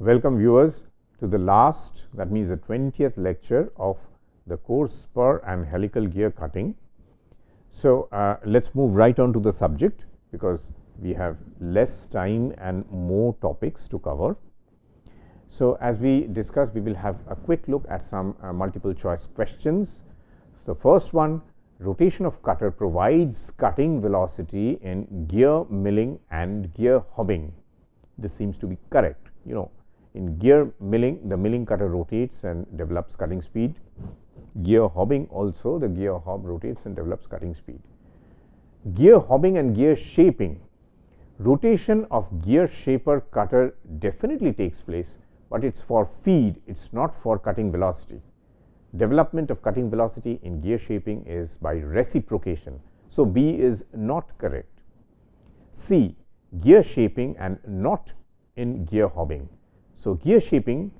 Welcome viewers to the last, that means the 20th lecture of the course spur and helical gear cutting. So, let us move right on to the subject because we have less time and more topics to cover. So, as we discussed, we will have a quick look at some multiple choice questions. So, first one, rotation of cutter provides cutting velocity in gear milling and gear hobbing. This seems to be correct. In gear milling, the milling cutter rotates and develops cutting speed. Gear hobbing also, the gear hob rotates and develops cutting speed. Gear hobbing and gear shaping, rotation of gear shaper cutter definitely takes place, but it is for feed, it is not for cutting velocity. Development of cutting velocity in gear shaping is by reciprocation. So, B is not correct. C, gear shaping and not in gear hobbing. So, gear shaping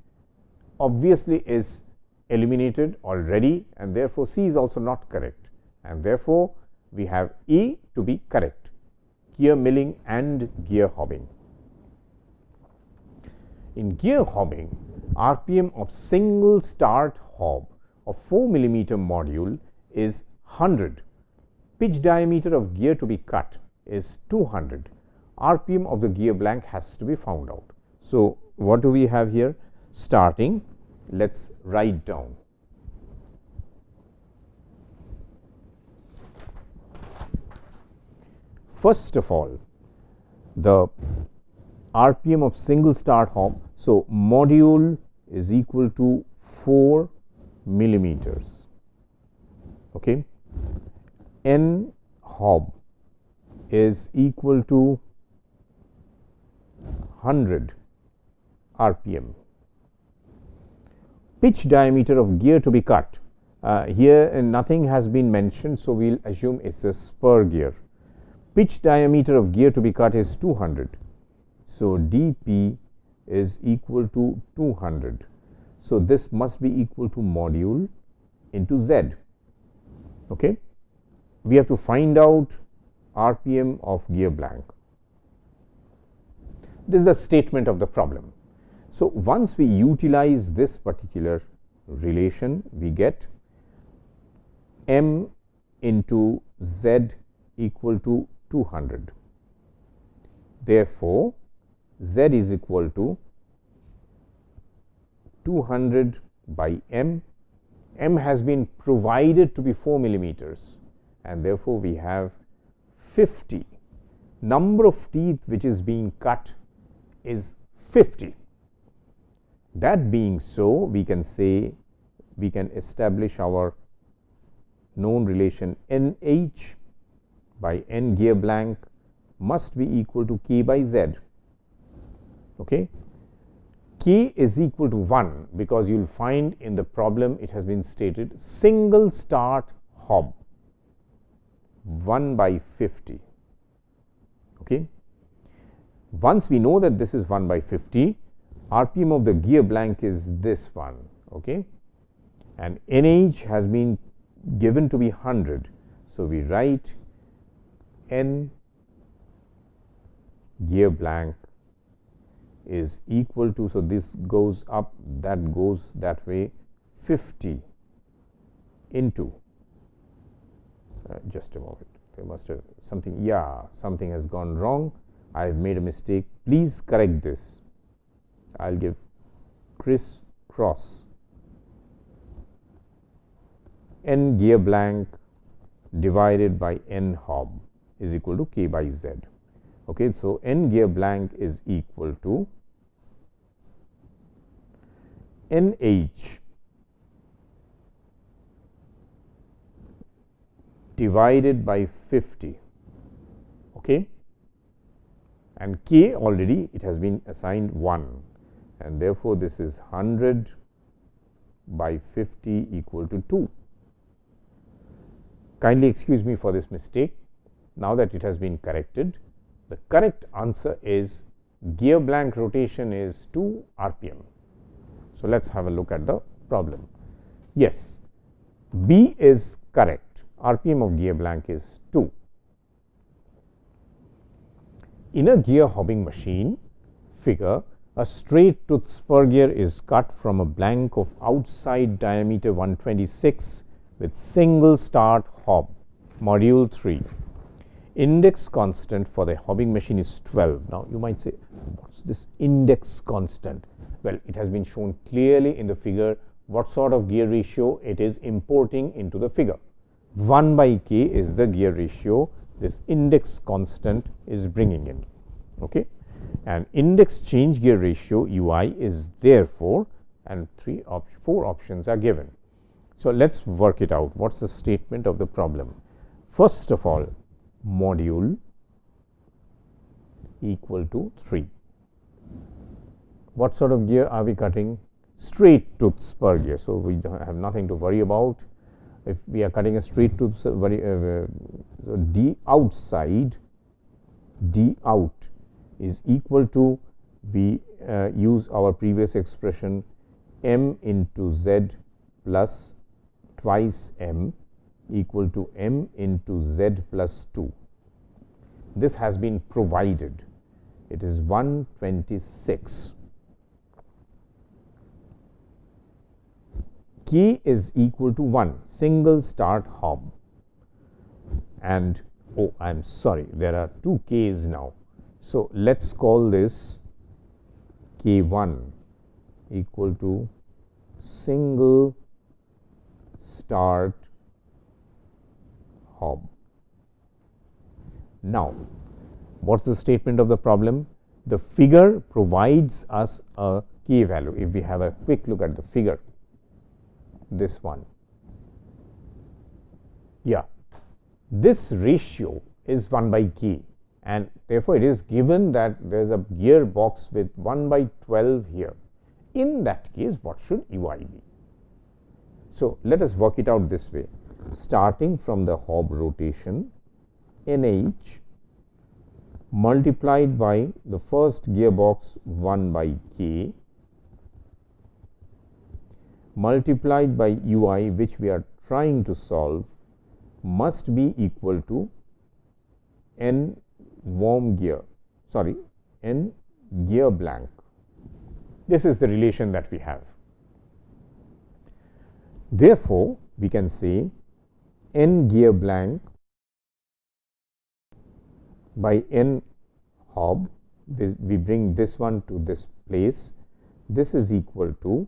obviously is eliminated already, and therefore, C is also not correct, and therefore, we have E to be correct, gear milling and gear hobbing. In gear hobbing, RPM of single start hob of 4 millimeter module is 100, pitch diameter of gear to be cut is 200, RPM of the gear blank has to be found out. So, what do we have here? Starting, let us write down. First of all, the RPM of single start hob. So, module is equal to 4 millimeters. Okay. N hob is equal to 100 RPM. Pitch diameter of gear to be cut. Here nothing has been mentioned, so we will assume it is a spur gear. Pitch diameter of gear to be cut is 200. So, dP is equal to 200. So, this must be equal to module into Z. Okay. We have to find out RPM of gear blank. This is the statement of the problem. So, once we utilize this particular relation, we get M into Z equal to 200. Therefore, Z is equal to 200 by M. M has been provided to be 4 millimeters, and therefore, we have 50. Number of teeth which is being cut is 50. That being so, we can say, we can establish our known relation NH by N gear blank must be equal to K by Z. Okay. K is equal to 1 because you will find in the problem it has been stated single start hob 1 by 50. Okay. Once we know that this is 1 by 50, RPM of the gear blank is this one, okay, and NH has been given to be 100. So, we write N gear blank is equal to, so this goes up, that goes that way, 50 into, just a moment, there must have something, something has gone wrong, I have made a mistake, please correct this. I will give crisscross N gear blank divided by N hob is equal to K by Z. Okay, so, N gear blank is equal to NH divided by 50. Okay. And K already it has been assigned 1, and therefore, this is 100 by 50 equal to 2. Kindly excuse me for this mistake. Now that it has been corrected, the correct answer is gear blank rotation is 2 RPM. So, let us have a look at the problem. Yes, B is correct, RPM of gear blank is 2. In a gear hobbing machine figure, A straight tooth spur gear is cut from a blank of outside diameter 126 with single start hob. Module 3. Index constant for the hobbing machine is 12. Now you might say, what's this index constant? Well, it has been shown clearly in the figure what sort of gear ratio it is importing into the figure. 1 by k is the gear ratio this index constant is bringing in. Okay, and index change gear ratio UI is therefore, and 4 options are given. So let's work it out. What's the statement of the problem? First of all, module equal to 3. What sort of gear are we cutting? Straight tooth spur gear. So we have nothing to worry about. If we are cutting a straight tooth, D outside, D out is equal to, we use our previous expression, M into Z plus twice M equal to M into Z plus 2. This has been provided. It is 126. K is equal to 1, single start hob. And oh, I'm sorry, there are 2 K's now. So let's call this K1 equal to single start hob. Now, what's the statement of the problem? The figure provides us a K value. If we have a quick look at the figure, this one, yeah, this ratio is 1 by k, and therefore it is given that there is a gearbox with 1 by 12 here. In that case, what should UI be? So let us work it out this way. Starting from the hob rotation, NH multiplied by the first gearbox 1 by k multiplied by UI, which we are trying to solve, must be equal to N N gear blank. This is the relation that we have. Therefore, we can say N gear blank by N hob, we bring this one to this place. This is equal to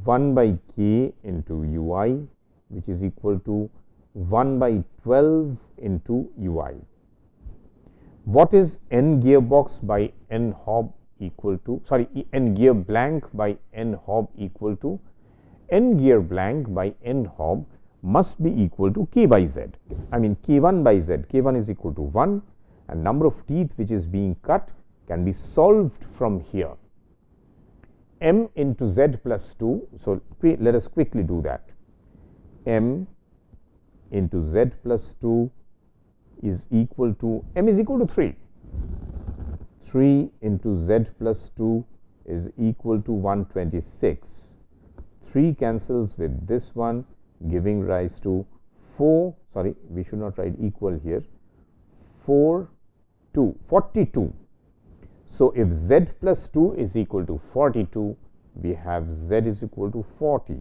1 by k into UI, which is equal to 1 by 12 into UI. What is N gearbox by N hob equal to, N gear blank by N hob equal to? N gear blank by N hob must be equal to k by z. I mean k1 by z. K1 is equal to 1, and number of teeth which is being cut can be solved from here. M into Z plus 2. So let us quickly do that. M into Z plus 2 is equal to, M is equal to 3. 3 into Z plus 2 is equal to 126. 3 cancels with this one, giving rise to 4, we should not write equal here, 42. So if Z plus 2 is equal to 42, we have Z is equal to 40.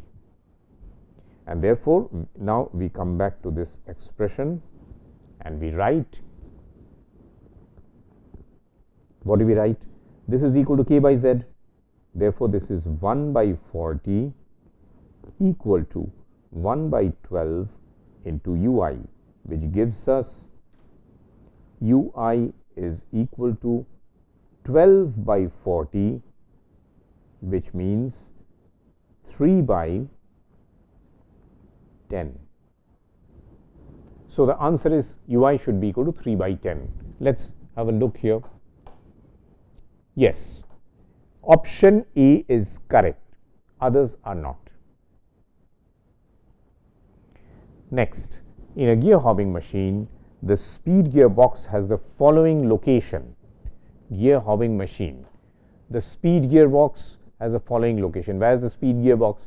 And therefore, now we come back to this expression and we write, what do we write? This is equal to k by z. Therefore, this is 1 by 40 equal to 1 by 12 into UI, which gives us UI is equal to 12 by 40, which means 3 by 10. So the answer is UI should be equal to 3 by 10. Let's have a look here. Yes, option A is correct, others are not. Next, in a gear hobbing machine, the speed gearbox has the following location. Gear hobbing machine, the speed gearbox has the following location. Where is the speed gearbox?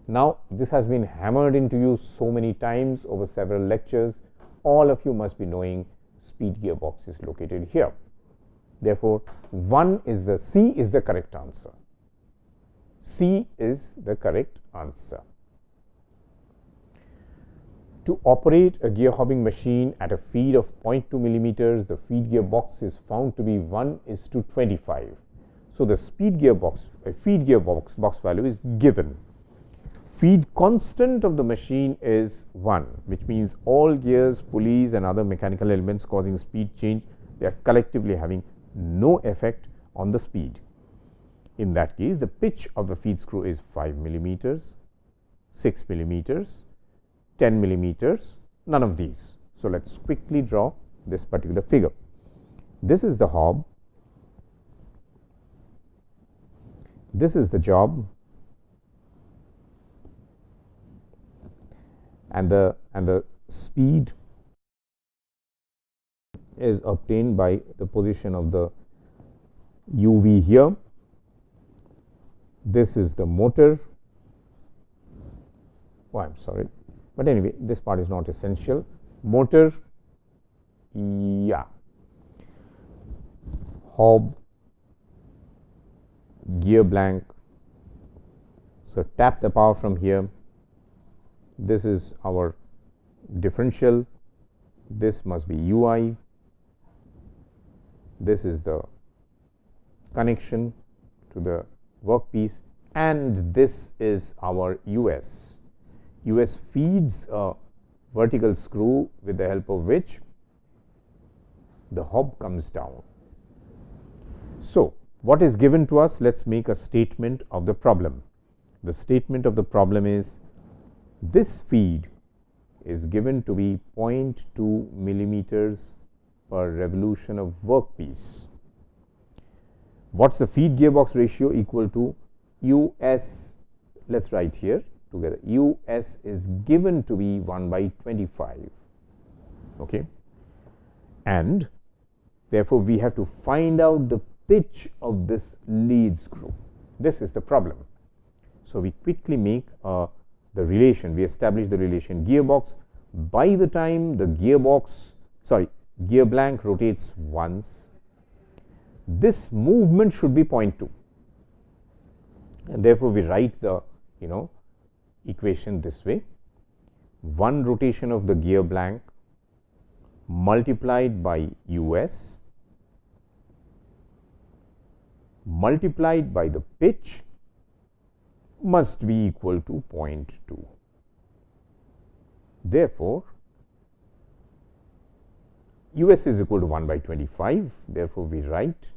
Now, this has been hammered into you so many times over several lectures. All of you must be knowing speed gearbox is located here. Therefore, 1 is the C is the correct answer. C is the correct answer. To operate a gear hobbing machine at a feed of 0.2 millimeters, the feed gear box is found to be 1:25. So, the feed gear box value is given. Feed constant of the machine is 1, which means all gears, pulleys and other mechanical elements causing speed change, they are collectively having no effect on the speed. In that case, the pitch of the feed screw is 5 millimeters, 6 millimeters, 10 millimeters, none of these. So, let us quickly draw this particular figure. This is the hob, this is the job, and the speed is obtained by the position of the UV here. This is the motor. Oh, I am sorry, but anyway, this part is not essential. Motor, yeah, hob, gear blank. So, tap the power from here. This is our differential. This must be UI. This is the connection to the workpiece, and this is our US. US feeds a vertical screw with the help of which the hob comes down. So, what is given to us? Let us make a statement of the problem. The statement of the problem is this feed is given to be 0.2 millimeters per revolution of workpiece. What is the feed gearbox ratio? Equal to US, let us write here together, US is given to be 1/25, okay, and therefore, we have to find out the pitch of this lead screw. This is the problem. So, we quickly make the relation, we establish the relation gearbox. By the time the gear blank rotates once, this movement should be 0.2, and therefore, we write the equation this way: 1 rotation of the gear blank multiplied by US multiplied by the pitch must be equal to 0.2. Therefore, US is equal to 1/25. Therefore, we write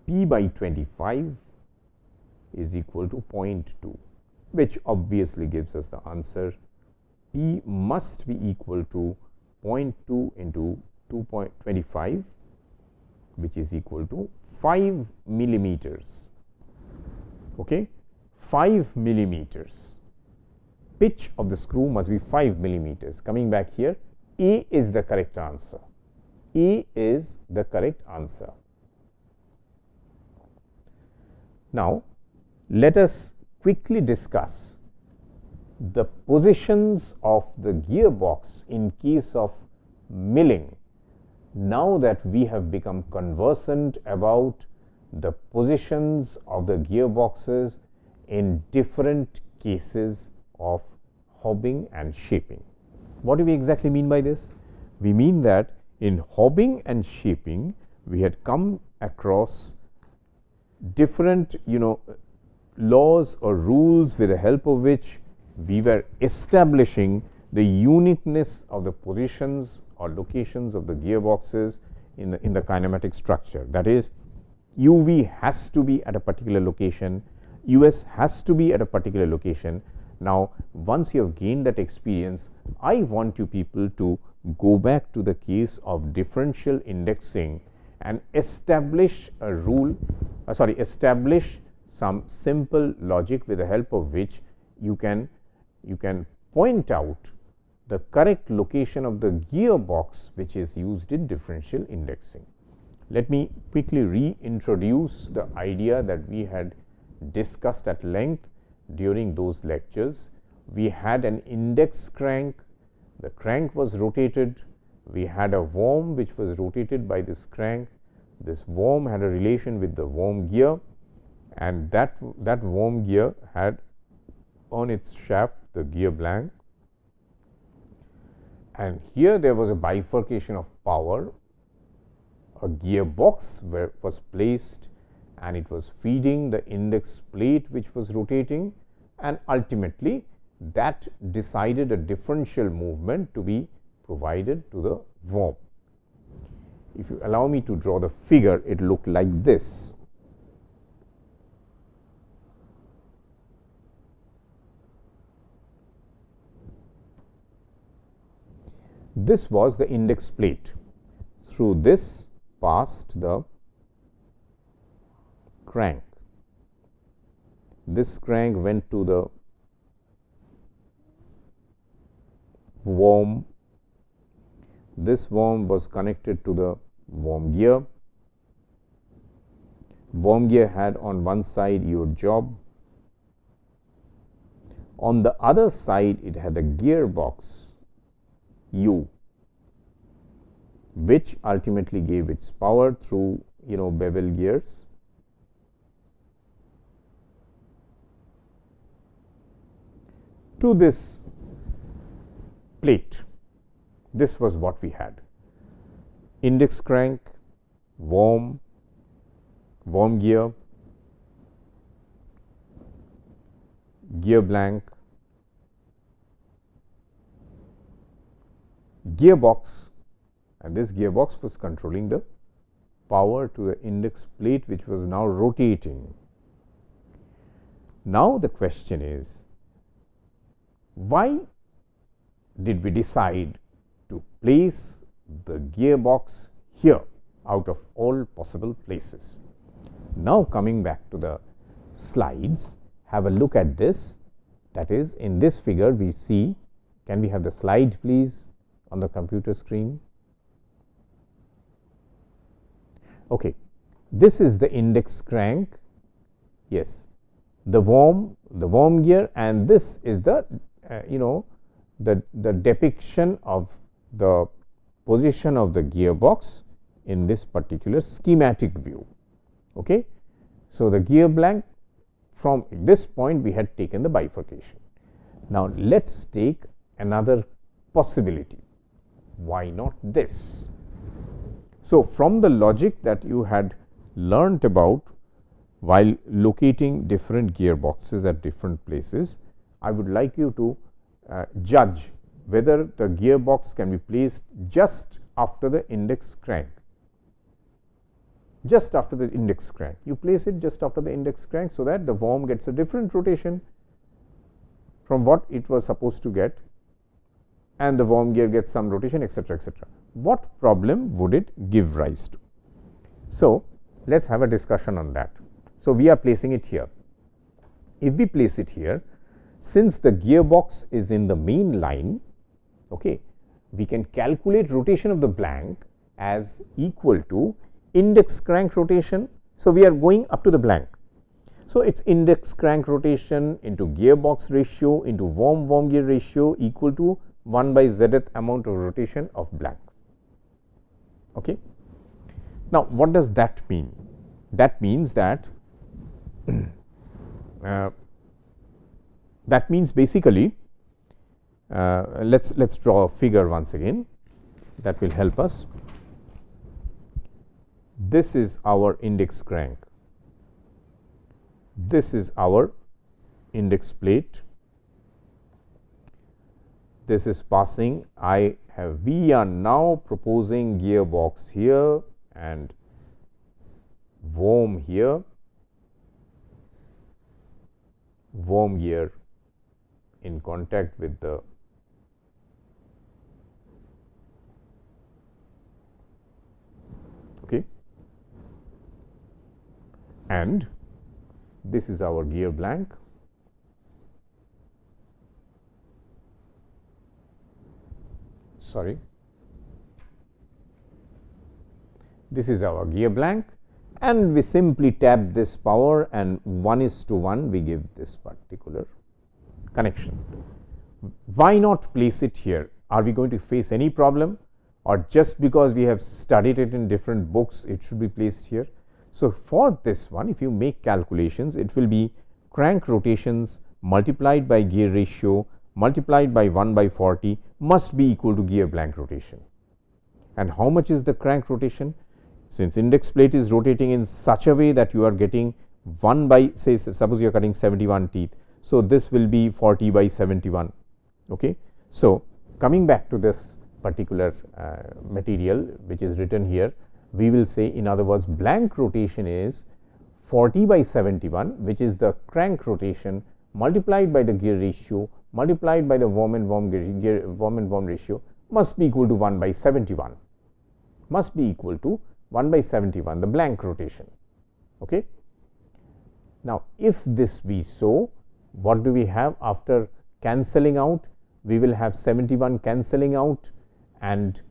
P/25 is equal to 0.2, which obviously gives us the answer. P must be equal to 0.2 into 2.25, which is equal to 5 millimeters. Okay, 5 millimeters. Pitch of the screw must be 5 millimeters. Coming back here, A is the correct answer. A is the correct answer. Now, let us quickly discuss the positions of the gearbox in case of milling. Now that we have become conversant about the positions of the gearboxes in different cases of hobbing and shaping. What do we exactly mean by this? We mean that in hobbing and shaping, we had come across different laws or rules with the help of which we were establishing the uniqueness of the positions or locations of the gearboxes in the kinematic structure. That is, UV has to be at a particular location, US has to be at a particular location. Now, once you have gained that experience, I want you people to go back to the case of differential indexing and establish a rule, establish some simple logic with the help of which you can point out the correct location of the gearbox which is used in differential indexing. Let me quickly reintroduce the idea that we had discussed at length during those lectures. We had an index crank, the crank was rotated, we had a worm which was rotated by this crank. This worm had a relation with the worm gear, and that worm gear had on its shaft the gear blank, and here there was a bifurcation of power. A gearbox was placed and it was feeding the index plate which was rotating, and ultimately that decided a differential movement to be provided to the worm. If you allow me to draw the figure, it looked like this. This was the index plate. Through this passed the crank. This crank went to the worm. This worm was connected to the worm gear. Worm gear had on one side your job. On the other side, it had a gearbox U, which ultimately gave its power through bevel gears. To this plate. This was what we had: index crank, worm gear, gear blank, gearbox, and this gearbox was controlling the power to the index plate, which was now rotating. Now the question is, why did we decide to place the gearbox here out of all possible places? Now coming back to the slides, have a look at this. That is, in this figure we see, can we have the slide please on the computer screen? Okay, this is the index crank, yes, the worm gear, and this is the the depiction of the position of the gearbox in this particular schematic view. Okay. So, the gear blank, from this point we had taken the bifurcation. Now, let us take another possibility. Why not this? So, from the logic that you had learnt about while locating different gearboxes at different places, I would like you to judge whether the gearbox can be placed just after the index crank. Just after the index crank, you place it just after the index crank, so that the worm gets a different rotation from what it was supposed to get, and the worm gear gets some rotation, etc., etc. What problem would it give rise to? So, let us have a discussion on that. So, we are placing it here. If we place it here, since the gearbox is in the main line, okay, we can calculate rotation of the blank as equal to index crank rotation. So, we are going up to the blank. So, it is index crank rotation into gearbox ratio into worm gear ratio equal to 1 by zth amount of rotation of blank. Okay. Now, what does that mean? That means that that means basically, let's draw a figure once again that will help us. This is our index crank, this is our index plate, this is passing. We are now proposing gearbox here and worm here, worm gear in contact with the okay, and this is our gear blank. Sorry, this is our gear blank, and we simply tap this power, and 1:1 we give this particular connection. Why not place it here? Are we going to face any problem or just because we have studied it in different books it should be placed here. So, for this one if you make calculations it will be crank rotations multiplied by gear ratio multiplied by 1 by 40 must be equal to gear blank rotation. And how much is the crank rotation? Since index plate is rotating in such a way that you are getting 1 by, say suppose you are cutting 71 teeth. So, this will be 40 by 71. Okay. So, coming back to this particular material which is written here, we will say in other words blank rotation is 40 by 71 which is the crank rotation multiplied by the gear ratio multiplied by the worm and worm ratio must be equal to 1 by 71, must be equal to 1 by 71 the blank rotation. Okay. Now, if this be so, what do we have after cancelling out? We will have 71 cancelling out and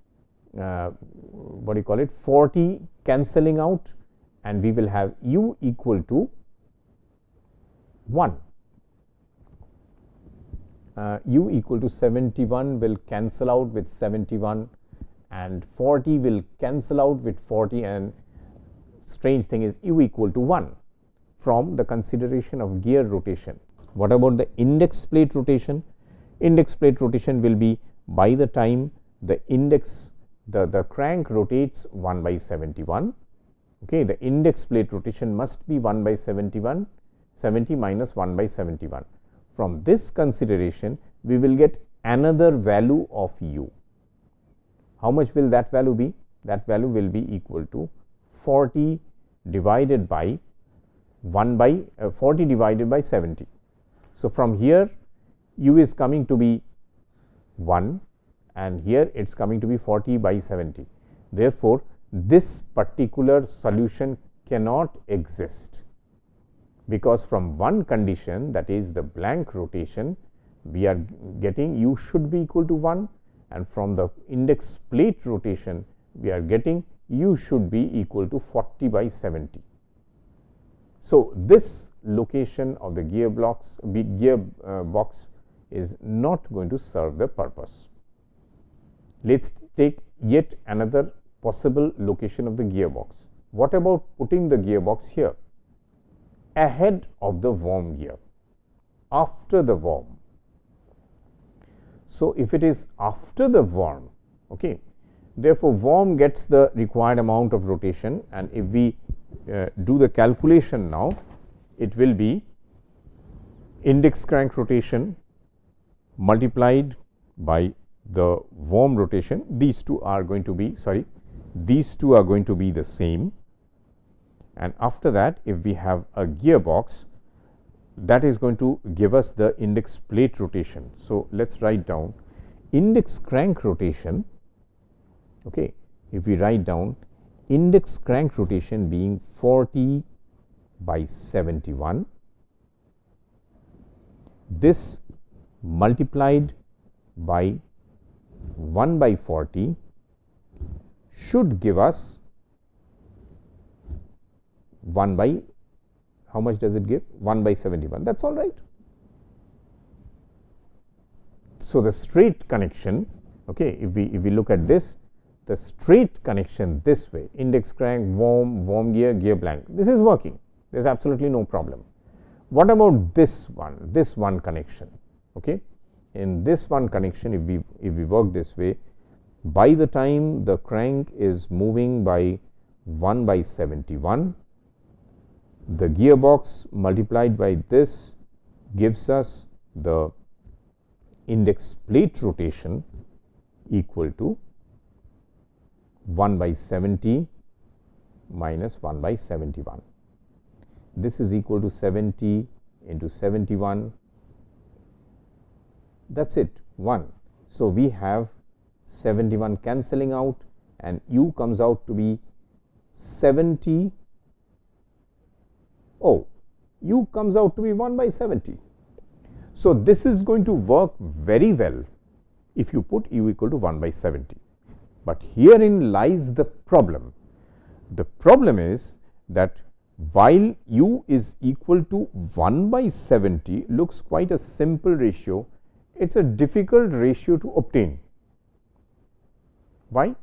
what do you call it 40 cancelling out, and we will have u equal to 1. U equal to 71 will cancel out with 71 and 40 will cancel out with 40, and strange thing is u equal to 1 from the consideration of gear rotation. What about the index plate rotation? Index plate rotation will be by the time the index the crank rotates 1 by 71. Okay, the index plate rotation must be 1 by 71, 70 minus 1 by 71. From this consideration we will get another value of u. How much will that value be? That value will be equal to 40 divided by 40 divided by 70. So, from here u is coming to be 1 and here it is coming to be 40 by 70. Therefore, this particular solution cannot exist, because from one condition, that is the blank rotation, we are getting u should be equal to 1, and from the index plate rotation we are getting u should be equal to 40 by 70. So, this location of the gear box is not going to serve the purpose. Let us take yet another possible location of the gearbox. What about putting the gearbox here ahead of the worm gear, after the worm? So, if it is after the worm, okay, therefore, worm gets the required amount of rotation, and if we do the calculation now, it will be index crank rotation multiplied by the worm rotation. These two are going to be the same, and after that if we have a gearbox, that is going to give us the index plate rotation. So, let us write down index crank rotation. Okay, if we write down index crank rotation being 40 by 71, this multiplied by 1 by 40 should give us 1 by, how much does it give? 1 by 71, that is all right. So, the straight connection, okay, if we look at this, the straight connection this way, index crank, worm gear, gear blank, this is working, there is absolutely no problem. What about this one connection? Okay, in this one connection, if we work this way, by the time the crank is moving by 1 by 71, the gearbox multiplied by this gives us the index plate rotation equal to 1 by 70 minus 1 by 71. This is equal to 70 into 71, that is it, 1. So, we have 71 cancelling out and u comes out to be 70. Oh, u comes out to be 1 by 70. So, this is going to work very well if you put u equal to 1 by 70. But herein lies the problem. The problem is that while u is equal to 1 by 70 looks quite a simple ratio, it is a difficult ratio to obtain. Why?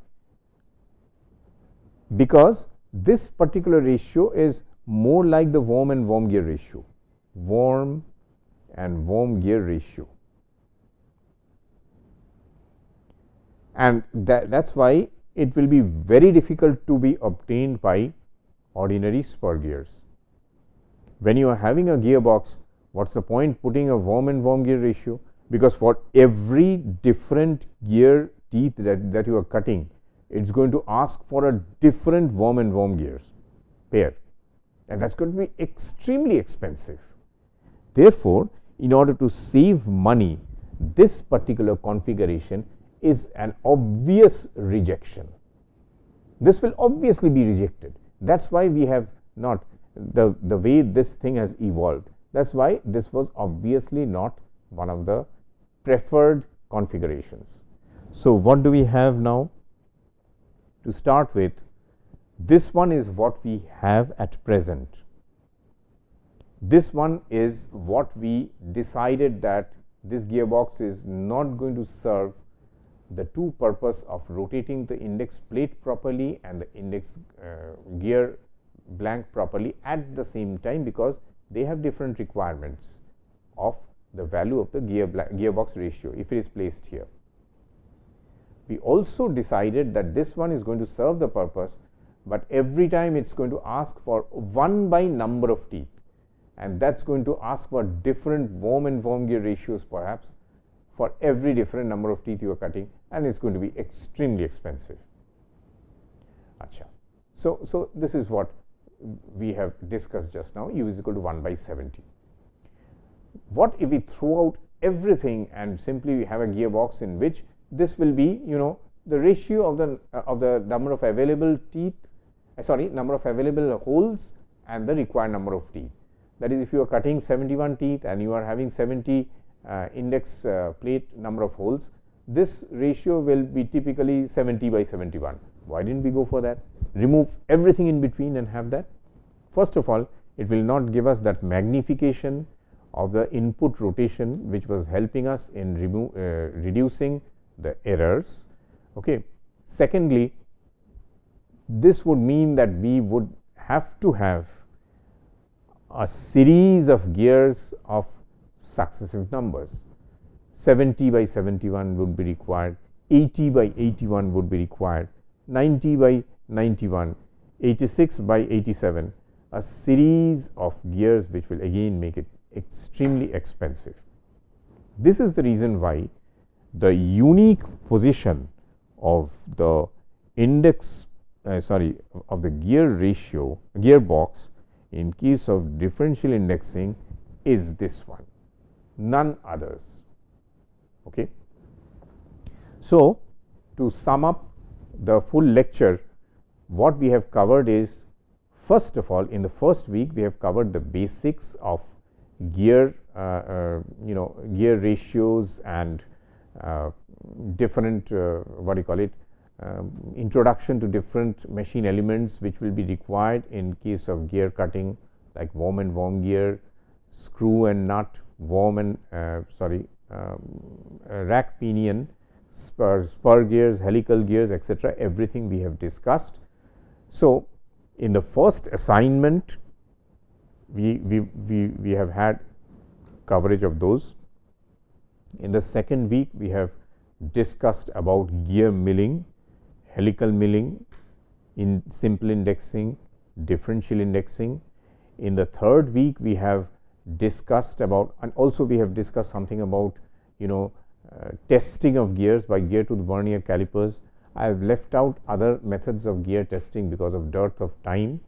because this particular ratio is more like the worm and worm gear ratio, worm and worm gear ratio, and that's why it will be very difficult to be obtained by ordinary spur gears. When you are having a gearbox, what's the point putting a worm and worm gear ratio? Because for every different gear teeth that you are cutting, it's going to ask for a different worm and worm gears pair, and that's going to be extremely expensive. Therefore, in order to save money, this particular configuration is an obvious rejection. This will obviously be rejected. That's why we have not the way this thing has evolved. That's why this was obviously not one of the preferred configurations. So, what do we have now? To start with, this one is what we have at present. This one is what we decided that this gearbox is not going to serve the two purpose of rotating the index plate properly and the index gear blank properly at the same time, because they have different requirements of the value of the gearbox ratio if it is placed here. We also decided that this one is going to serve the purpose, but every time it's going to ask for 1 by number of teeth, and that's going to ask for different worm and worm gear ratios perhaps for every different number of teeth you are cutting, and it's going to be extremely expensive. Achha. So this is what we have discussed just now, u is equal to 1 by 70. What if we throw out everything and simply have a gearbox in which this will be, the ratio of the number of available teeth, number of available holes and the required number of teeth. That is, if you are cutting 71 teeth and you are having 70 index plate number of holes, this ratio will be typically 70 by 71. Why didn't we go for that? Remove everything in between and have that. First of all, it will not give us that magnification of the input rotation which was helping us in reducing the errors. Okay. Secondly, this would mean that we would have to have a series of gears of successive numbers. 70 by 71 would be required, 80 by 81 would be required, 90 by 91, 86 by 87, a series of gears which will again make it extremely expensive. This is the reason why the unique position of the index of the gear ratio gearbox in case of differential indexing is this one, none others. Okay. So, to sum up the full lecture, what we have covered is, first of all, in the first week we have covered the basics of gear gear ratios and different introduction to different machine elements which will be required in case of gear cutting, like worm and worm gear, screw and nut, worm and rack pinion, spur gears, helical gears, etc. Everything we have discussed. So, in the first assignment we have had coverage of those. In the second week we have discussed about gear milling, helical milling, in simple indexing, differential indexing. In the third week we have discussed about, and also we have discussed something about testing of gears by gear tooth vernier calipers. I have left out other methods of gear testing because of dearth of time.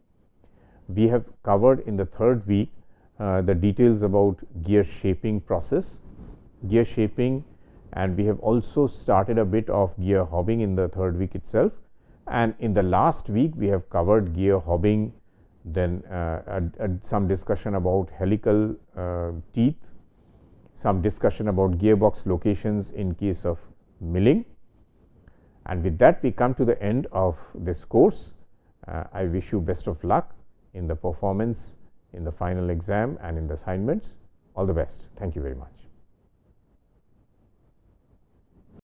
We have covered in the third week the details about gear shaping process, gear shaping, and we have also started a bit of gear hobbing in the third week itself. And in the last week we have covered gear hobbing, then some discussion about helical teeth, some discussion about gearbox locations in case of milling. And with that we come to the end of this course. I wish you best of luck in the performance in the final exam and in the assignments. All the best. Thank you very much.